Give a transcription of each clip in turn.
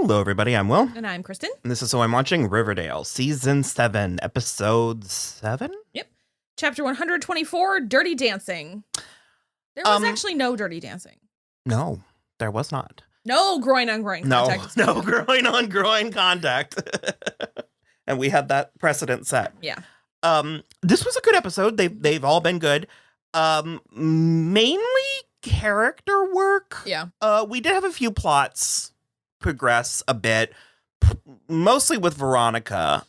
Hello, everybody. I'm Will. And I'm Kristen. And this is So I'm Watching Riverdale, Season 7, Episode 7? Yep. Chapter 124, Dirty Dancing. There was actually no Dirty Dancing. No, there was not. No groin on groin contact. No groin on groin contact. And we had that precedent set. Yeah. This was a good episode. They've all been good. Mainly character work. Yeah. We did have a few plots progress a bit, mostly with Veronica.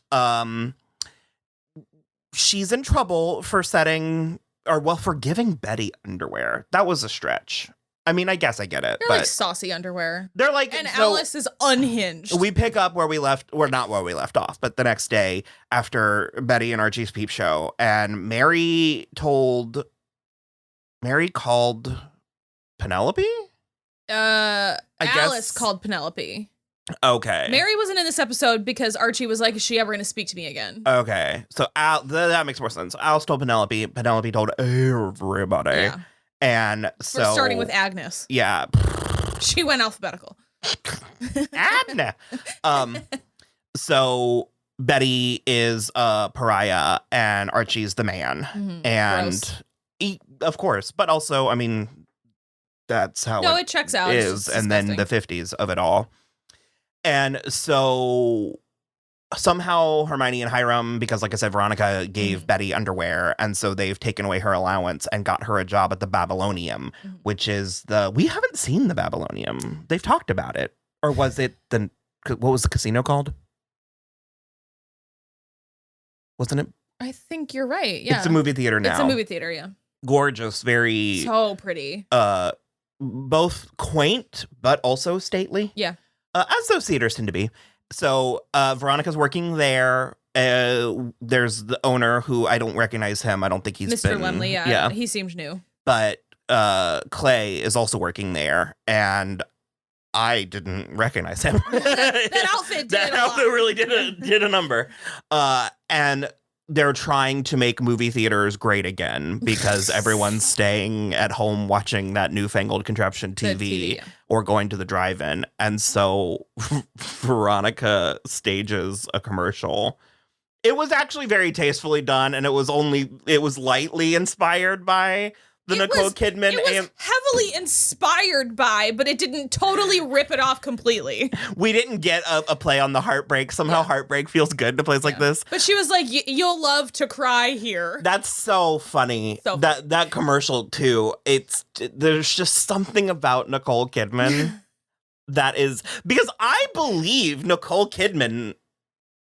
She's in trouble for for giving Betty underwear. That was a stretch. I mean, I guess I get it. They're but like saucy underwear. They're like, and Alice is unhinged. We pick up where we left, or not where we left off, but the next day after Betty and Archie's peep show, and Mary called Penelope? Alice called Penelope. Okay. Mary wasn't in this episode because Archie was like, is she ever going to speak to me again? Okay. So that makes more sense. Alice told Penelope. Penelope told everybody. Yeah. And so... We're starting with Agnes. Yeah. She went alphabetical. Agnes. So Betty is a pariah and Archie's the man. Mm-hmm. And of course, but also, I mean... That's how it checks out. Is, and then the 50s of it all. And so somehow Hermione and Hiram, because like I said, Veronica gave Betty underwear, and so they've taken away her allowance and got her a job at the Babylonium, which is we haven't seen the Babylonium. They've talked about it. Or was it what was the casino called? Wasn't it? I think you're right. Yeah. It's a movie theater now. It's a movie theater, yeah. Gorgeous, very... So pretty. Both quaint, but also stately. Yeah. As those theaters tend to be. So Veronica's working there. There's the owner who I don't recognize him. I don't think he's Mr. Lemley, yeah. He seems new. But Clay is also working there, and I didn't recognize him. that outfit really did a number. And they're trying to make movie theaters great again because everyone's staying at home watching that newfangled contraption TV, or going to the drive-in. And so Veronica stages a commercial. It was actually very tastefully done, and it was lightly inspired by the Nicole Kidman. It was heavily inspired by, but it didn't totally rip it off completely. We didn't get a play on the heartbreak. Somehow Heartbreak feels good to plays like this. But she was like, you'll love to cry here. That's so funny. That commercial too. There's just something about Nicole Kidman that is, because I believe Nicole Kidman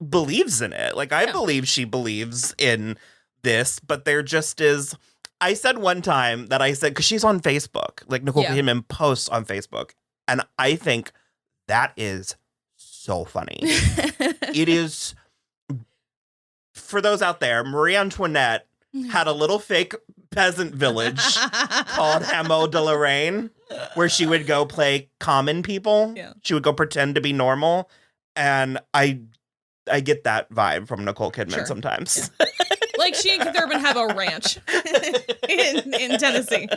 believes in it. Like I believe she believes in this, but there just is... I said one time because she's on Facebook, like Nicole Kidman posts on Facebook, and I think that is so funny. It is, for those out there, Marie Antoinette had a little fake peasant village called Hameau de Lorraine, where she would go play common people. Yeah. She would go pretend to be normal, and I get that vibe from Nicole Kidman sometimes. Yeah. Like she and Keith Urban have a ranch in Tennessee.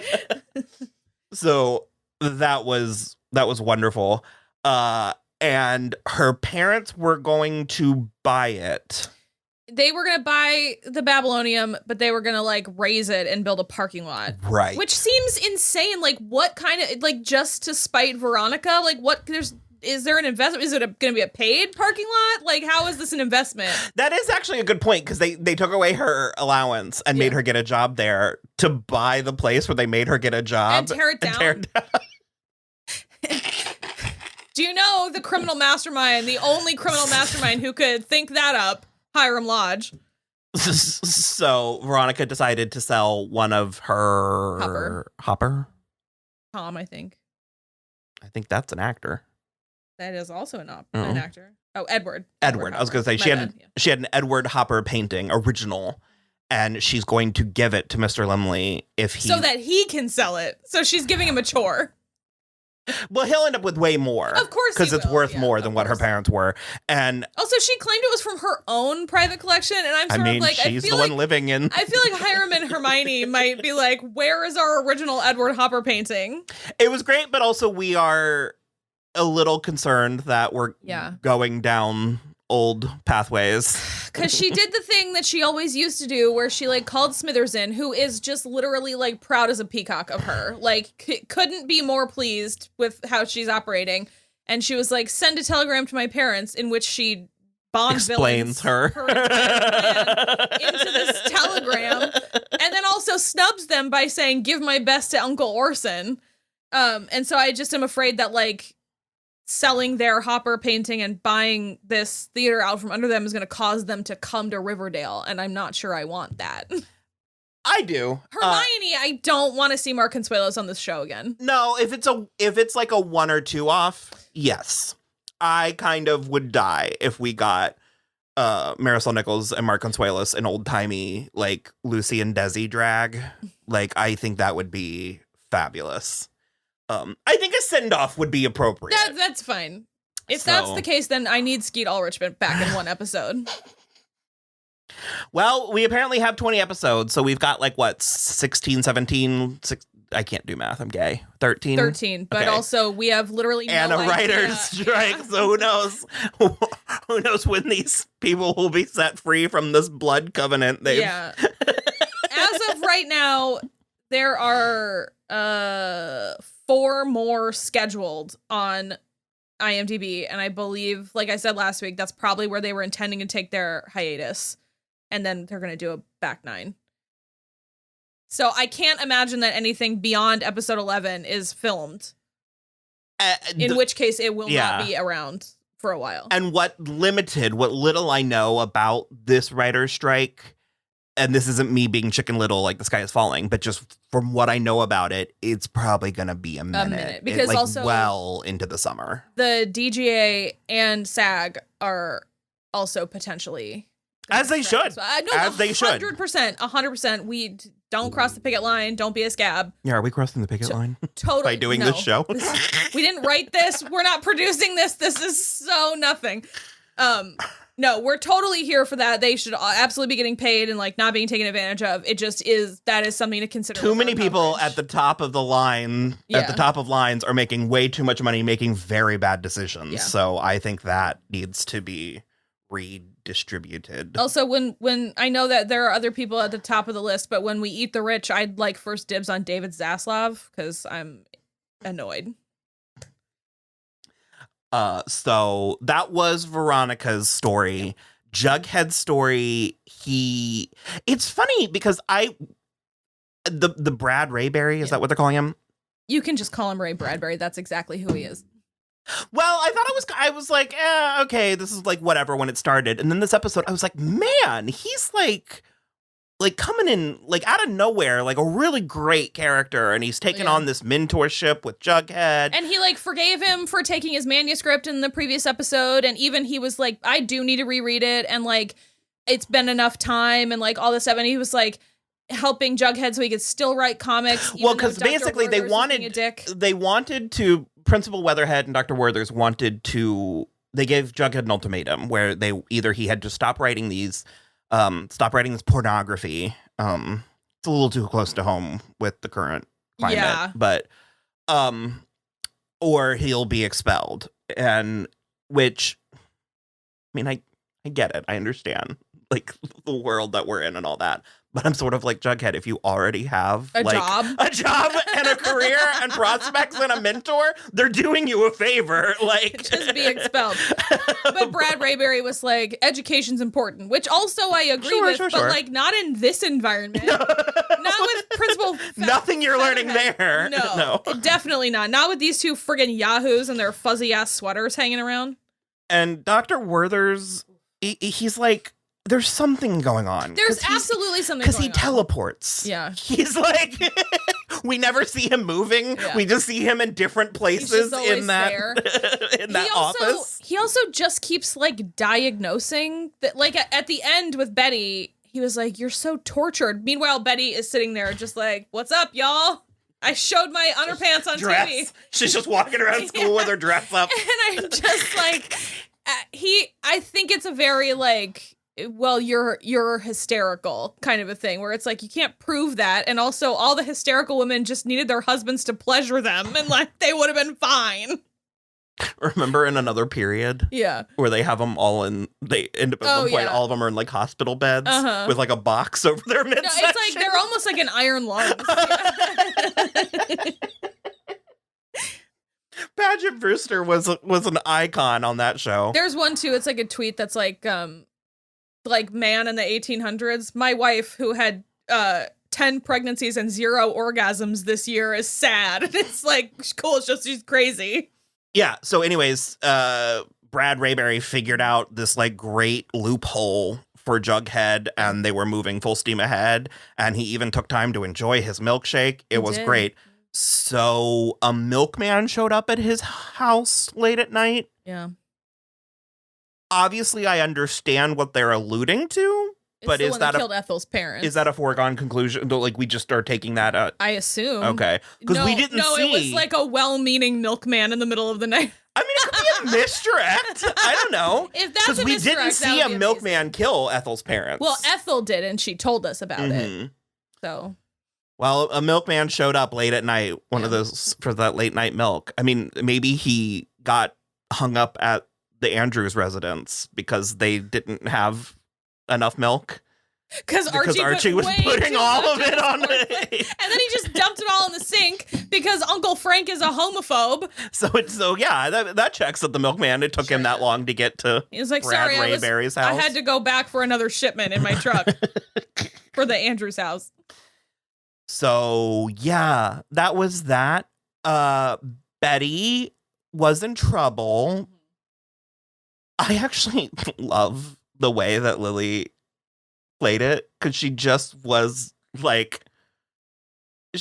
So that was wonderful. And her parents were going to buy it. They were going to buy the Babylonium, but they were going to like raise it and build a parking lot. Right. Which seems insane. Like what kind of, like just to spite Veronica? Like is there an investment? Is it going to be a paid parking lot? Like, how is this an investment? That is actually a good point, because they took away her allowance and made her get a job there to buy the place where they made her get a job. And tear it down. Do you know the criminal mastermind, the only criminal mastermind who could think that up? Hiram Lodge. So Veronica decided to sell one of her... Hopper? Tom, I think. I think that's an actor. That is also an actor. Oh, Edward. Edward. I was going to say, she had an Edward Hopper painting, original, and she's going to give it to Mr. Lemley so that he can sell it. So she's giving him a chore. Well, he'll end up with way more. Of course, because it's worth more than what her parents were. And also, she claimed it was from her own private collection, and I'm sort of like, she's the one living in. I feel like Hiram and Hermione might be like, "Where is our original Edward Hopper painting?" It was great, but also we are a little concerned that we're going down old pathways. Because she did the thing that she always used to do where she, like, called Smithers in, who is just literally, like, proud as a peacock of her. Like, couldn't be more pleased with how she's operating. And she was like, send a telegram to my parents, in which she explains her plan into this telegram, and then also snubs them by saying, give my best to Uncle Orson. And so I just am afraid that, like, selling their Hopper painting and buying this theater out from under them is going to cause them to come to Riverdale, and I'm not sure I want that. I do. Hermione, I don't want to see Mark Consuelos on this show again. No, if it's like a 1 or 2 off, yes. I kind of would die if we got Marisol Nichols and Mark Consuelos an old-timey, like, Lucy and Desi drag. Like, I think that would be fabulous. I think a send-off would be appropriate. That's fine. If that's the case, then I need Skeet Ulrich back in one episode. Well, we apparently have 20 episodes, so we've got, like, what, 16, 17, I can't do math, I'm gay. 13? 13, but also we have literally and no a writer's strike, so who knows? Who knows when these people will be set free from this blood covenant they've... Yeah. As of right now, there are 4 more scheduled on IMDb, and I believe, like I said last week, that's probably where they were intending to take their hiatus, and then they're going to do a back 9. So I can't imagine that anything beyond episode 11 is filmed, in which case it will not be around for a while. And what little I know about this writer's strike, and this isn't me being Chicken Little like the sky is falling, but just from what I know about it, it's probably going to be a minute. Because also well into the summer. The DGA and SAG are also potentially... As they should. As they should. 100%. We don't cross the picket line. Don't be a scab. Yeah, are we crossing the picket line? Totally. By doing this show? We didn't write this. We're not producing this. This is so nothing. No, we're totally here for that. They should absolutely be getting paid and, like, not being taken advantage of. It just is, that is something to consider. Too many people at the top of the line, at the top of lines, are making way too much money, making very bad decisions. Yeah. So I think that needs to be redistributed. Also, when I know that there are other people at the top of the list, but when we eat the rich, I'd like first dibs on David Zaslav because I'm annoyed. So that was Veronica's story. Jughead's story, it's funny because the Brad Rayberry, is that what they're calling him? You can just call him Ray Bradbury. That's exactly who he is. Well, I was like, okay, this is like whatever when it started. And then this episode, I was like, man, he's like coming in like out of nowhere, like a really great character. And he's taken on this mentorship with Jughead. And he like forgave him for taking his manuscript in the previous episode. And even he was like, I do need to reread it. And like, it's been enough time and like all this stuff. And he was like helping Jughead so he could still write comics. Well, because basically they wanted to, Principal Weatherhead and Dr. Werther's they gave Jughead an ultimatum where he had to stop writing this pornography. It's a little too close to home with the current climate, but or he'll be expelled. And which, I mean, I get it. I understand like the world that we're in and all that. But I'm sort of like, Jughead, if you already have a job and a career and prospects and a mentor, they're doing you a favor. Like, just be expelled. But Brad Rayberry was like, education's important, which also I agree with, but like not in this environment. Not with Principal. Nothing you're learning there. No, definitely not. Not with these two friggin' yahoos and their fuzzy ass sweaters hanging around. And Dr. Werther's, he's like, there's something going on. There's absolutely something going on. Because he teleports. Yeah. He's like, we never see him moving. Yeah. We just see him in different places in that, office. He also just keeps like diagnosing that, like at the end with Betty, he was like, you're so tortured. Meanwhile, Betty is sitting there just like, what's up, y'all? I showed my underpants on TV. She's just walking around school with her dress up. And I'm just like, I think it's a very like, well, you're hysterical kind of a thing where it's like you can't prove that, and also all the hysterical women just needed their husbands to pleasure them and like they would have been fine. Remember in another period? Yeah. Where they have them all they end up at one point, all of them are in like hospital beds with like a box over their midsection. No, it's like, they're almost like an iron lungs. Paget Brewster was an icon on that show. There's one too, it's like a tweet that's like man in the 1800s, my wife who had 10 pregnancies and 0 orgasms this year is sad. It's like, cool, it's just she's crazy. Yeah, so anyways, Brad Rayberry figured out this like great loophole for Jughead, and they were moving full steam ahead, and he even took time to enjoy his milkshake. It was great. So a milkman showed up at his house late at night. Yeah. Obviously, I understand what they're alluding to, but is that killed Ethel's parents? Is that a foregone conclusion? Like, we just are taking that? I assume. Okay, because we didn't see. No, it was like a well-meaning milkman in the middle of the night. I mean, it could be a misdirect. I don't know. If that's a misdirect, we didn't see a milkman kill Ethel's parents. Well, Ethel did, and she told us about it. So. Well, a milkman showed up late at night, one of those for that late night milk. I mean, maybe he got hung up at the Andrews residence because they didn't have enough milk. Because Archie was putting all of it on it. And then he just dumped it all in the sink because Uncle Frank is a homophobe. So that checks at the milkman. It took him that long to get to he was like, Brad Rayberry's house. I had to go back for another shipment in my truck for the Andrews house. So, yeah, that was that. Betty was in trouble. I actually love the way that Lily played it, because she just was like, I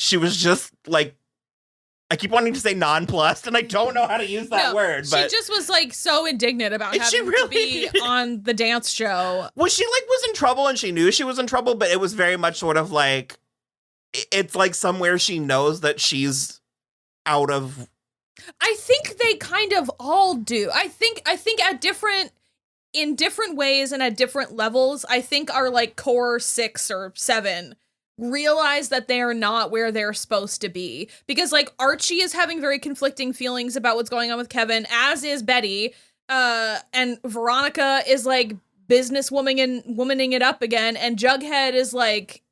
keep wanting to say nonplussed, and I don't know how to use that word. But she just was like so indignant about having to be on the dance show. Well, she like was in trouble, and she knew she was in trouble, but it was very much sort of like, it's like somewhere she knows that she's out of. I think they kind of all do. I think in different ways and at different levels, I think our like core 6 or 7 realize that they are not where they're supposed to be. Because like Archie is having very conflicting feelings about what's going on with Kevin, as is Betty. And Veronica is like womaning it up again. And Jughead is like,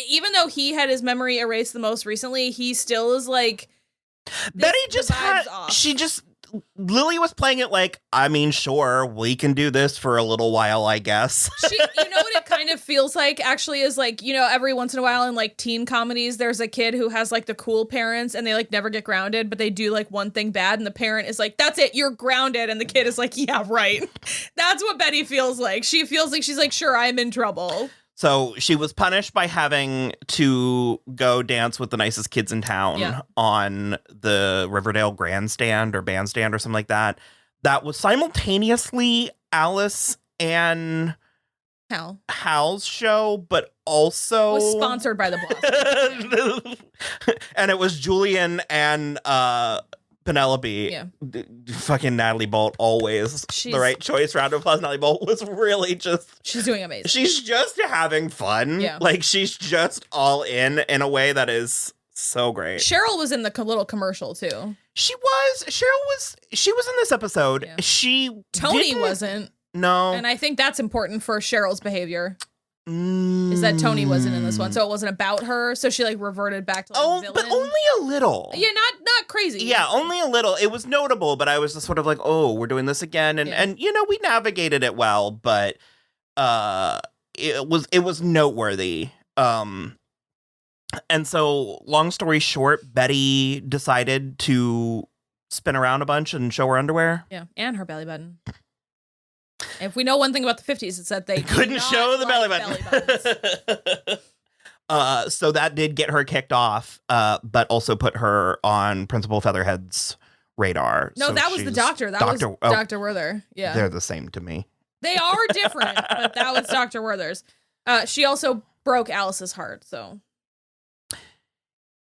even though he had his memory erased the most recently, he still is like, Betty Lily was playing it like, I mean, sure, we can do this for a little while, I guess. You know what it kind of feels like, actually, is like, you know, every once in a while in like teen comedies, there's a kid who has like the cool parents and they like never get grounded, but they do like one thing bad and the parent is like, that's it, you're grounded. And the kid is like, yeah, right. That's what Betty feels like. She feels like she's like, sure, I'm in trouble. So she was punished by having to go dance with the nicest kids in town on the Riverdale Grandstand or Bandstand or something like that. That was simultaneously Alice and Hal's show, but also was sponsored by the Blossoms. And it was Julian and Penelope. Yeah. Fucking Natalie Bolt, always the right choice. Round of applause. Natalie Bolt was really she's doing amazing. She's just having fun. Yeah. Like, she's just all in a way that is so great. Cheryl was in the little commercial too. She was in this episode. Yeah. Tony wasn't. No. And I think that's important for Cheryl's behavior. Is that Tony wasn't in this one, so it wasn't about her, so she like reverted back to like villain. But only a little. Yeah, not crazy. Yeah, only a little. It was notable, but I was just sort of like, oh, we're doing this again, and you know, we navigated it well, but it was noteworthy. And so, long story short, Betty decided to spin around a bunch and show her underwear. Yeah, and her belly button. If we know one thing about the 50s, it's that they couldn't show the belly button. So that did get her kicked off, but also put her on Principal Featherhead's radar. No, so that was the doctor. That was Dr. Werther. Yeah. They're the same to me. They are different, but that was Dr. Werther's. She also broke Alice's heart, so.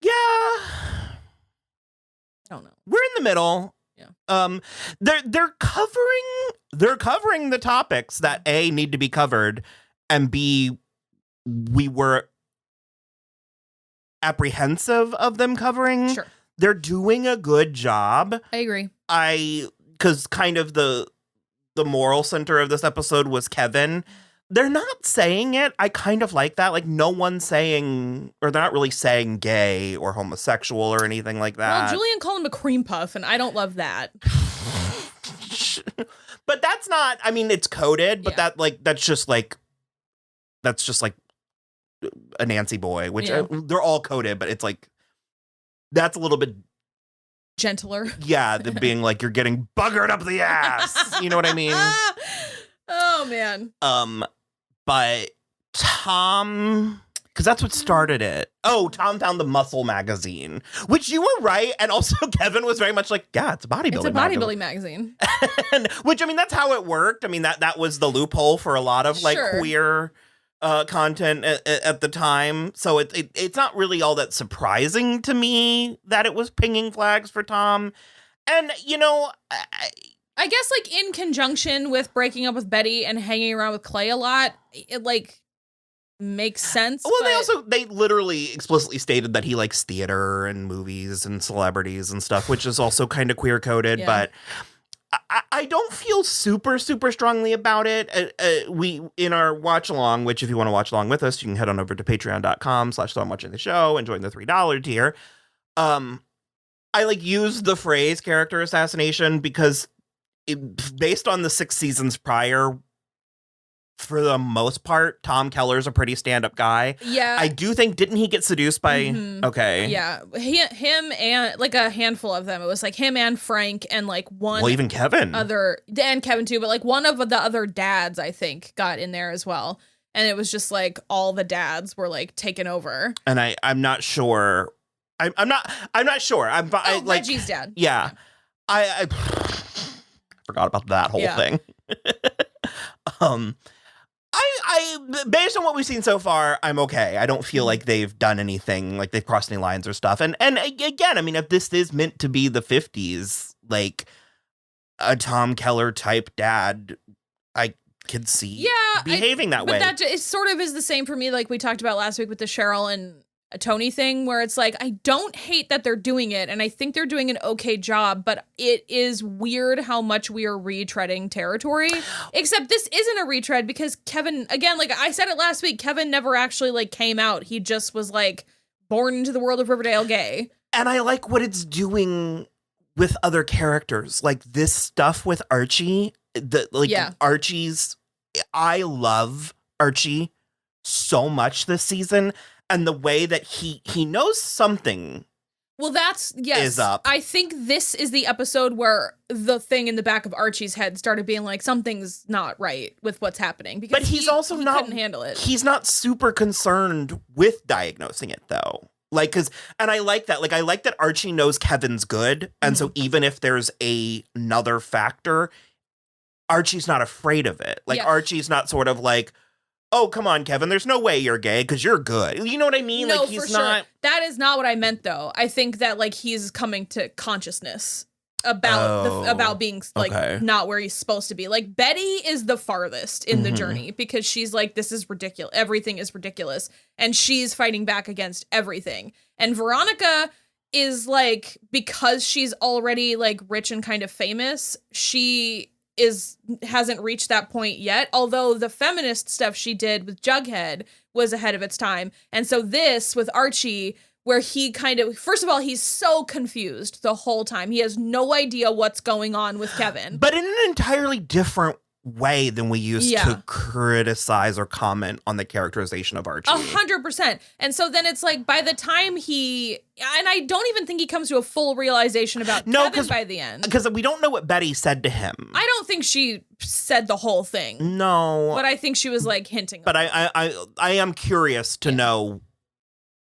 Yeah. I don't know. We're in the middle. Yeah. They're covering the topics that A, need to be covered, and B, we were apprehensive of them covering. Sure. They're doing a good job. I agree. because kind of the moral center of this episode was Kevin. They're not saying it. I kind of like that. Like, no one's saying, or they're not really saying gay or homosexual or anything like that. Well, Julian called him a cream puff, and I don't love that. But that's not, I mean, it's coded, but that's just like a Nancy boy, which they're all coded, but it's like, that's a little bit gentler. Yeah, the being like, you're getting buggered up the ass. You know what I mean? Oh, man. But Tom, because that's what started it. Oh, Tom found the Muscle magazine, which you were right. And also Kevin was very much like, yeah, it's a bodybuilding magazine. It's a bodybuilding magazine. And, which, I mean, that's how it worked. I mean, that was the loophole for a lot of like queer content at the time. So it's not really all that surprising to me that it was pinging flags for Tom. And, you know, I guess, like, in conjunction with breaking up with Betty and hanging around with Clay a lot, it, like, makes sense. Well, they literally explicitly stated that he likes theater and movies and celebrities and stuff, which is also kind of queer coded. Yeah. But I don't feel super, super strongly about it. We, in our watch along, which if you want to watch along with us, you can head on over to patreon.com/soimwatching the show and join the $3 tier. I like use the phrase character assassination because based on the 6 seasons prior, for the most part, Tom Keller's a pretty stand-up guy. Yeah. I do think, didn't he get seduced by... Mm-hmm. Okay. Yeah. Him and, like, a handful of them. It was, like, him and Frank and, like, one... Well, even Kevin. And Kevin, too. But, like, one of the other dads, I think, got in there as well. And it was just, like, all the dads were, like, taken over. And I'm not sure... I'm not sure. Reggie's dad. Yeah. I forgot about that whole thing. I based on what we've seen so far, I'm okay. I don't feel like they've done anything, like they've crossed any lines or stuff. And again, I mean, if this is meant to be the 50s, like a Tom Keller type dad, I could see behaving that way. But that it sort of is the same for me, like we talked about last week with the Cheryl and Tony thing, where it's like, I don't hate that they're doing it, and I think they're doing an okay job, but it is weird how much we are retreading territory. Except this isn't a retread because Kevin, again, like I said it last week, Kevin never actually like came out. He just was like born into the world of Riverdale gay. And I like what it's doing with other characters, like this stuff with Archie. Archie's, I love Archie so much this season. And the way that he knows something. Well, that's, yes. Is up. I think this is the episode where the thing in the back of Archie's head started being like, something's not right with what's happening. Because but he couldn't handle it. He's not super concerned with diagnosing it, though. Like, and I like that. Like, I like that Archie knows Kevin's good. And so even if there's another factor, Archie's not afraid of it. Like, Archie's not sort of like, oh, come on, Kevin, there's no way you're gay because you're good. You know what I mean? No, like, he's for not. Sure. That is not what I meant, though. I think that, like, he's coming to consciousness about being, like, not where he's supposed to be. Like, Betty is the farthest in the journey because she's like, this is ridiculous. Everything is ridiculous. And she's fighting back against everything. And Veronica is, like, because she's already, like, rich and kind of famous, she hasn't reached that point yet, although the feminist stuff she did with Jughead was ahead of its time. And so this with Archie, where he kind of, first of all, he's so confused the whole time. He has no idea what's going on with Kevin. But in an entirely different way than we used to criticize or comment on the characterization of Archie. 100%. And so then it's like, by the time and I don't even think he comes to a full realization about Kevin by the end. Because we don't know what Betty said to him. I don't think she said the whole thing. No. But I think she was like hinting. But I am curious to know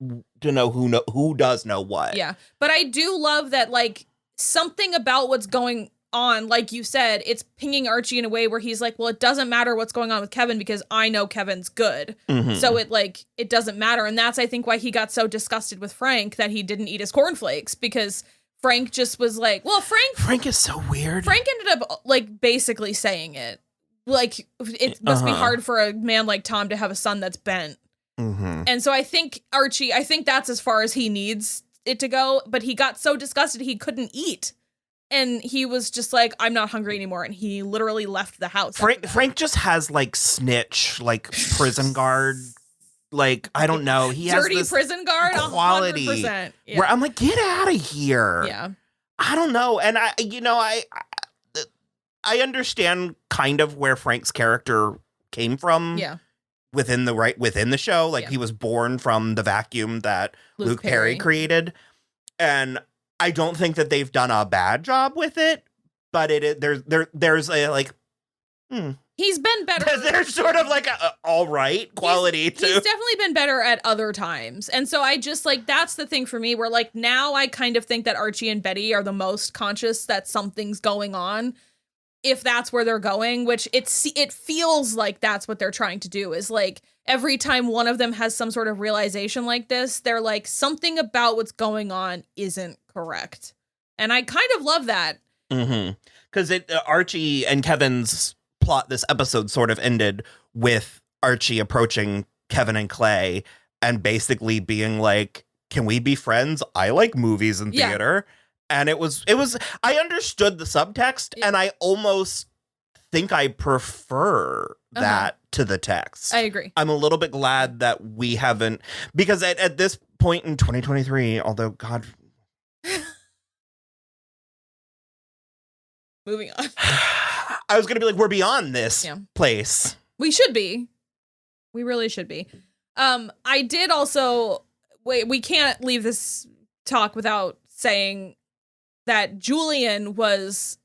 who does know what. Yeah. But I do love that, like, something about what's going on, like you said, it's pinging Archie in a way where he's like, well, it doesn't matter what's going on with Kevin because I know Kevin's good. Mm-hmm. So it doesn't matter. And that's, I think, why he got so disgusted with Frank that he didn't eat his cornflakes, because Frank just was like, well, Frank is so weird. Frank ended up like basically saying it. Like, it must be hard for a man like Tom to have a son that's bent. Mm-hmm. And so I think that's as far as he needs it to go. But he got so disgusted he couldn't eat. And he was just like, I'm not hungry anymore. And he literally left the house. Frank just has like snitch, like prison guard. Like, I don't know. He dirty has this prison guard quality 100%. Yeah. where I'm like, get out of here. Yeah. I don't know. And I understand kind of where Frank's character came from. Yeah. Within the show. Like, he was born from the vacuum that Luke Perry created. And I don't think that they've done a bad job with it, but there's a like, he's been better. There's sort of like a all right quality too. He's definitely been better at other times. And so I just like, that's the thing for me where like now I kind of think that Archie and Betty are the most conscious that something's going on. If that's where they're going, which it feels like that's what they're trying to do, is like every time one of them has some sort of realization like this, they're like, something about what's going on isn't correct. And I kind of love that. Because Archie and Kevin's plot this episode sort of ended with Archie approaching Kevin and Clay and basically being like, can we be friends? I like movies and theater. And it was I understood the subtext, and I almost think I prefer that to the text. I agree. I'm a little bit glad that we haven't, because at this point in 2023, although God. Moving on. I was going to be like, we're beyond this place. We should be. We really should be. I did also, we can't leave this talk without saying that Julian was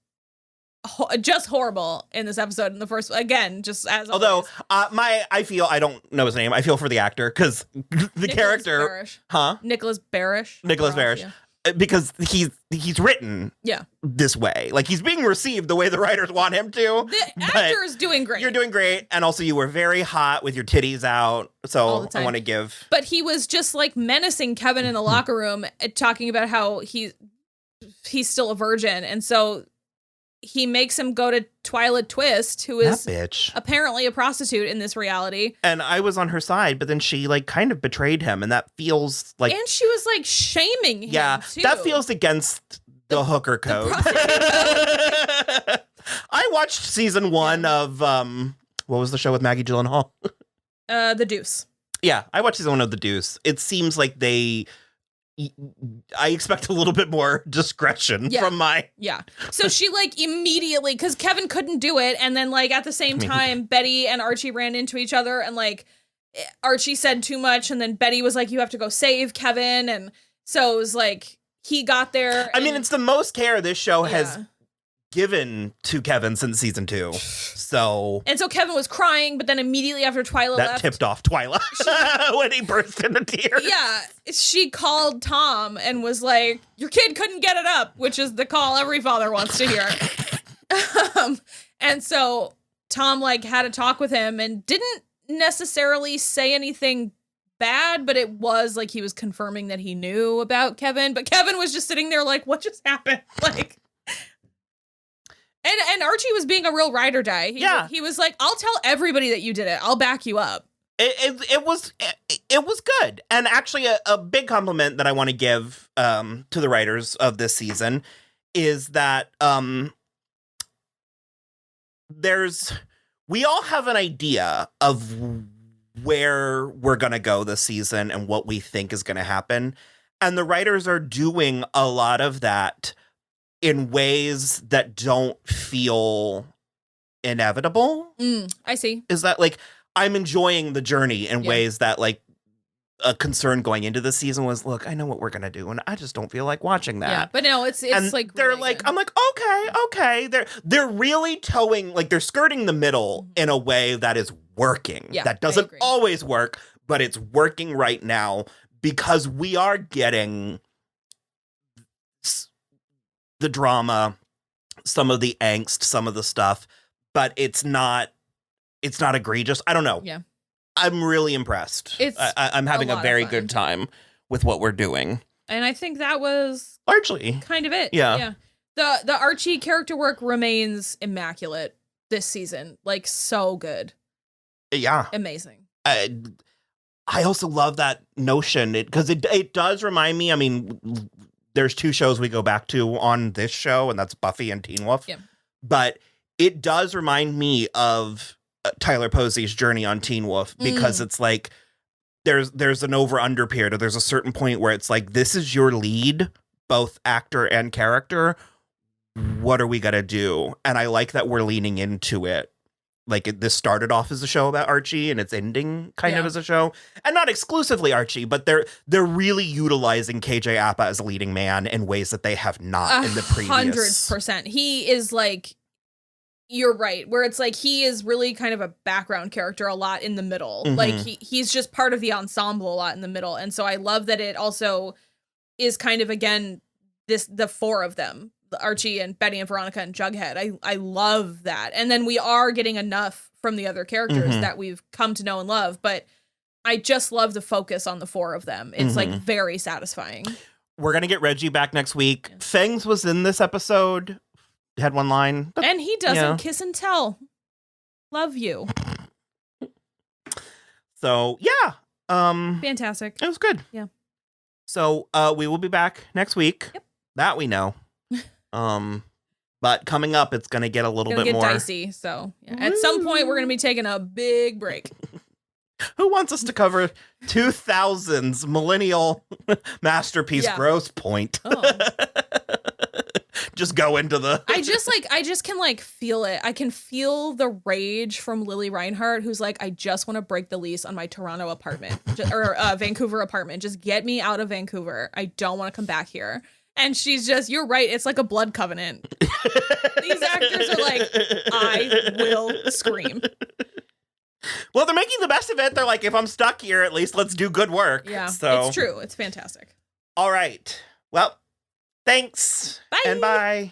just horrible in this episode in the first, again, just as although always. I don't know his name. I feel for the actor because the character, Barish. Nicholas Barish. Yeah. Because he's written this way. Like, he's being received the way the writers want him to. The actor is doing great. You're doing great. And also you were very hot with your titties out. So I want to give. But he was just like menacing Kevin in the locker room, talking about how he's still a virgin. And so he makes him go to Twyla Twist, who is apparently a prostitute in this reality. And I was on her side, but then she like kind of betrayed him, and that feels like... And she was like shaming him, too. That feels against the hooker code. I watched season 1 of, what was the show with Maggie Gyllenhaal? The Deuce. Yeah, I watched season 1 of The Deuce. It seems like I expect a little bit more discretion from my... Yeah. So she like immediately, because Kevin couldn't do it, and then like at the same time, Betty and Archie ran into each other, and like Archie said too much, and then Betty was like, you have to go save Kevin, and so it was like he got there. I mean, it's the most care this show has given to Kevin since season 2. So Kevin was crying, but then immediately after Twyla left, that tipped off Twyla when he burst into tears. Yeah, she called Tom and was like, your kid couldn't get it up, which is the call every father wants to hear. And so Tom like had a talk with him and didn't necessarily say anything bad, but it was like he was confirming that he knew about Kevin, but Kevin was just sitting there like, what just happened? Like, And Archie was being a real ride or die. He was like, I'll tell everybody that you did it. I'll back you up. It was good. And actually a big compliment that I want to give to the writers of this season is that we all have an idea of where we're going to go this season and what we think is going to happen. And the writers are doing a lot of that in ways that don't feel inevitable. I see. Is that like, I'm enjoying the journey in ways that like a concern going into the season was, look, I know what we're going to do, and I just don't feel like watching that. Yeah, but no, it's and like, they're really like, good. I'm like, okay. They're really towing, like they're skirting the middle in a way that is working. Yeah, that doesn't always work, but it's working right now because we are getting the drama, some of the angst, some of the stuff, but it's not egregious. I don't know. Yeah. I'm really impressed. I'm having a very good time with what we're doing. And I think that was largely kind of it. Yeah. The Archie character work remains immaculate this season. Like, so good. Yeah. Amazing. I also love that notion because it does remind me, I mean, there's 2 shows we go back to on this show, and that's Buffy and Teen Wolf. Yeah. But it does remind me of Tyler Posey's journey on Teen Wolf, because it's like there's an over-under period, or there's a certain point where it's like, this is your lead, both actor and character. What are we going to do? And I like that we're leaning into it. Like, this started off as a show about Archie, and it's ending kind of as a show. And not exclusively Archie, but they're really utilizing KJ Apa as a leading man in ways that they have not in the previous. 100%. He is like, you're right, where it's like he is really kind of a background character a lot in the middle. Like, he's just part of the ensemble a lot in the middle. And so I love that it also is kind of, again, the 4 of them. Archie and Betty and Veronica and Jughead. I love that. And then we are getting enough from the other characters that we've come to know and love, but I just love the focus on the 4 of them. It's like very satisfying. We're going to get Reggie back next week. Yeah. Fangs was in this episode. Had one line. And he doesn't kiss and tell. Love you. So, yeah. Fantastic. It was good. Yeah. So, we will be back next week. Yep. That we know. But coming up, it's going to get a little bit more dicey. So at some point, we're going to be taking a big break. Who wants us to cover 2000's millennial masterpiece Grosse Point? Oh. Just go into the. I just can like feel it. I can feel the rage from Lily Reinhart, who's like, I just want to break the lease on my Toronto apartment or Vancouver apartment. Just get me out of Vancouver. I don't want to come back here. And she's just, you're right, it's like a blood covenant. These actors are like, I will scream. Well, they're making the best of it. They're like, if I'm stuck here, at least let's do good work. Yeah, so it's true. It's fantastic. All right. Well, thanks. Bye. And bye.